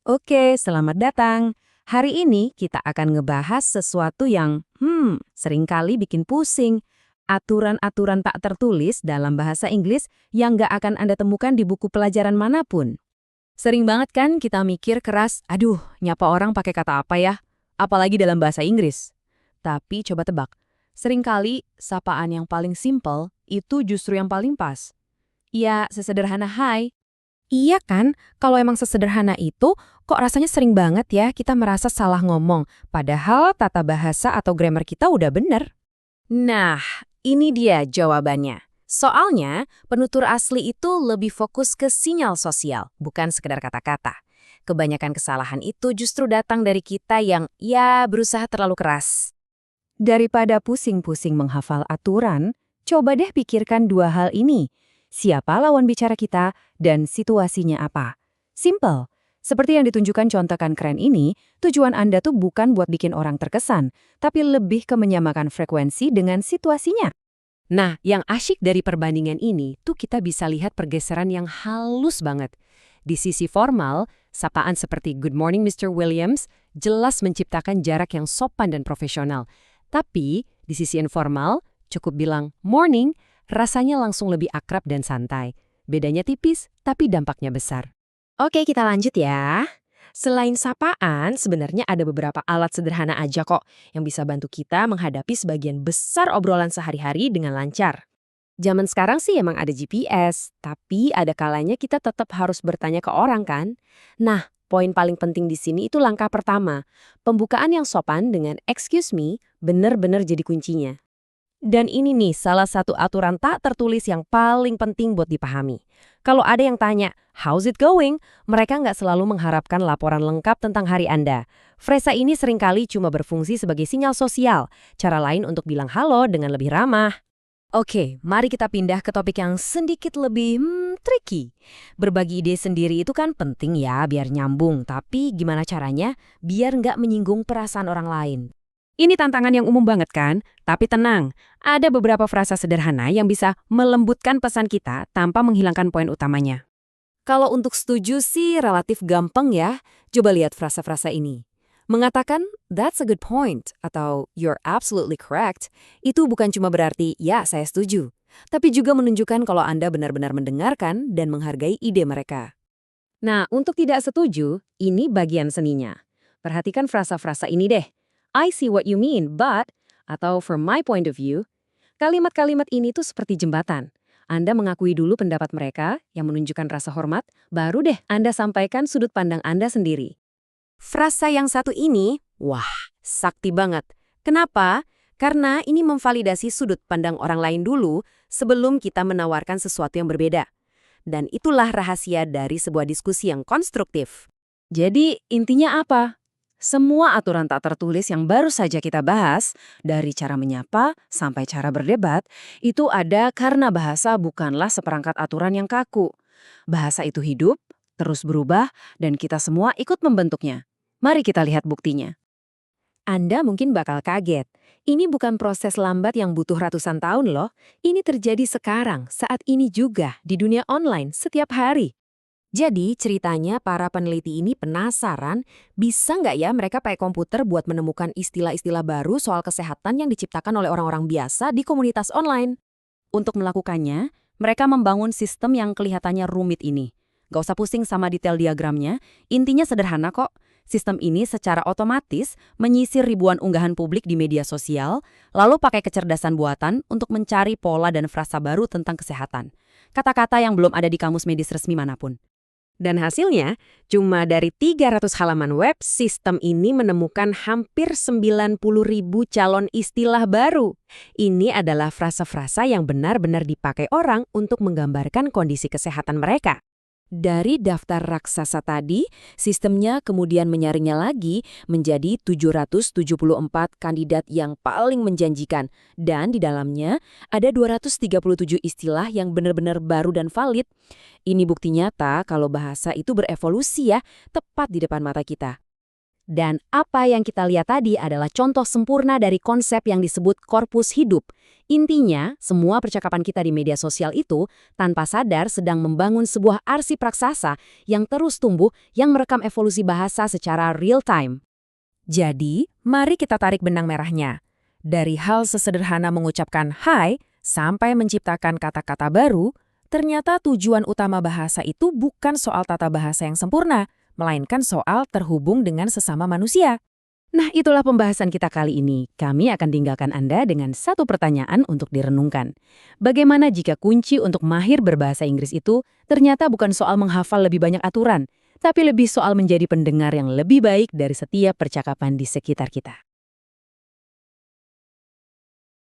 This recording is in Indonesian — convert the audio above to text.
Oke, selamat datang. Hari ini kita akan ngebahas sesuatu yang, seringkali bikin pusing. Aturan-aturan tak tertulis dalam bahasa Inggris yang nggak akan Anda temukan di buku pelajaran manapun. Sering banget kan kita mikir keras, aduh, nyapa orang pakai kata apa ya? Apalagi dalam bahasa Inggris. Tapi coba tebak, seringkali sapaan yang paling simple itu justru yang paling pas. Ya, sesederhana hai. Iya kan, kalau emang sesederhana itu, kok rasanya sering banget ya kita merasa salah ngomong, padahal tata bahasa atau grammar kita udah bener. Nah, ini dia jawabannya. Soalnya, penutur asli itu lebih fokus ke sinyal sosial, bukan sekedar kata-kata. Kebanyakan kesalahan itu justru datang dari kita yang, ya, berusaha terlalu keras. Daripada pusing-pusing menghafal aturan, coba deh pikirkan dua hal ini. Siapa lawan bicara kita dan situasinya apa? Simple. Seperti yang ditunjukkan contohkan keren ini, tujuan Anda tuh bukan buat bikin orang terkesan, tapi lebih ke menyamakan frekuensi dengan situasinya. Nah, yang asyik dari perbandingan ini tuh kita bisa lihat pergeseran yang halus banget. Di sisi formal, sapaan seperti Good morning Mr. Williams jelas menciptakan jarak yang sopan dan profesional. Tapi, di sisi informal, cukup bilang morning, rasanya langsung lebih akrab dan santai. Bedanya tipis, tapi dampaknya besar. Oke, kita lanjut ya. Selain sapaan, sebenarnya ada beberapa alat sederhana aja kok yang bisa bantu kita menghadapi sebagian besar obrolan sehari-hari dengan lancar. Zaman sekarang sih emang ada GPS, tapi ada kalanya kita tetap harus bertanya ke orang kan? Nah, poin paling penting di sini itu langkah pertama. Pembukaan yang sopan dengan excuse me benar-benar jadi kuncinya. Dan ini nih salah satu aturan tak tertulis yang paling penting buat dipahami. Kalau ada yang tanya, how's it going? Mereka nggak selalu mengharapkan laporan lengkap tentang hari Anda. Frasa ini seringkali cuma berfungsi sebagai sinyal sosial, cara lain untuk bilang halo dengan lebih ramah. Oke, mari kita pindah ke topik yang sedikit lebih tricky. Berbagi ide sendiri itu kan penting ya biar nyambung, tapi gimana caranya biar nggak menyinggung perasaan orang lain? Ini tantangan yang umum banget kan? Tapi tenang, ada beberapa frasa sederhana yang bisa melembutkan pesan kita tanpa menghilangkan poin utamanya. Kalau untuk setuju sih relatif gampang ya. Coba lihat frasa-frasa ini. Mengatakan, that's a good point, atau you're absolutely correct, itu bukan cuma berarti, ya saya setuju. Tapi juga menunjukkan kalau Anda benar-benar mendengarkan dan menghargai ide mereka. Nah, untuk tidak setuju, ini bagian seninya. Perhatikan frasa-frasa ini deh. I see what you mean, but, atau from my point of view, kalimat-kalimat ini tuh seperti jembatan. Anda mengakui dulu pendapat mereka yang menunjukkan rasa hormat, baru deh Anda sampaikan sudut pandang Anda sendiri. Frasa yang satu ini, wah, sakti banget. Kenapa? Karena ini memvalidasi sudut pandang orang lain dulu sebelum kita menawarkan sesuatu yang berbeda. Dan itulah rahasia dari sebuah diskusi yang konstruktif. Jadi, intinya apa? Semua aturan tak tertulis yang baru saja kita bahas, dari cara menyapa sampai cara berdebat, itu ada karena bahasa bukanlah seperangkat aturan yang kaku. Bahasa itu hidup, terus berubah, dan kita semua ikut membentuknya. Mari kita lihat buktinya. Anda mungkin bakal kaget. Ini bukan proses lambat yang butuh ratusan tahun loh. Ini terjadi sekarang, saat ini juga, di dunia online, setiap hari. Jadi ceritanya para peneliti ini penasaran, bisa nggak ya mereka pakai komputer buat menemukan istilah-istilah baru soal kesehatan yang diciptakan oleh orang-orang biasa di komunitas online. Untuk melakukannya, mereka membangun sistem yang kelihatannya rumit ini. Nggak usah pusing sama detail diagramnya, intinya sederhana kok. Sistem ini secara otomatis menyisir ribuan unggahan publik di media sosial, lalu pakai kecerdasan buatan untuk mencari pola dan frasa baru tentang kesehatan. Kata-kata yang belum ada di kamus medis resmi manapun. Dan hasilnya, cuma dari 300 halaman web, sistem ini menemukan hampir 90.000 calon istilah baru. Ini adalah frasa-frasa yang benar-benar dipakai orang untuk menggambarkan kondisi kesehatan mereka. Dari daftar raksasa tadi, sistemnya kemudian menyaringnya lagi menjadi 774 kandidat yang paling menjanjikan. Dan di dalamnya ada 237 istilah yang benar-benar baru dan valid. Ini bukti nyata kalau bahasa itu berevolusi ya, tepat di depan mata kita. Dan apa yang kita lihat tadi adalah contoh sempurna dari konsep yang disebut korpus hidup. Intinya, semua percakapan kita di media sosial itu tanpa sadar sedang membangun sebuah arsip raksasa yang terus tumbuh yang merekam evolusi bahasa secara real time. Jadi, mari kita tarik benang merahnya. Dari hal sesederhana mengucapkan hai sampai menciptakan kata-kata baru, ternyata tujuan utama bahasa itu bukan soal tata bahasa yang sempurna, melainkan soal terhubung dengan sesama manusia. Nah, itulah pembahasan kita kali ini. Kami akan tinggalkan Anda dengan satu pertanyaan untuk direnungkan. Bagaimana jika kunci untuk mahir berbahasa Inggris itu ternyata bukan soal menghafal lebih banyak aturan, tapi lebih soal menjadi pendengar yang lebih baik dari setiap percakapan di sekitar kita?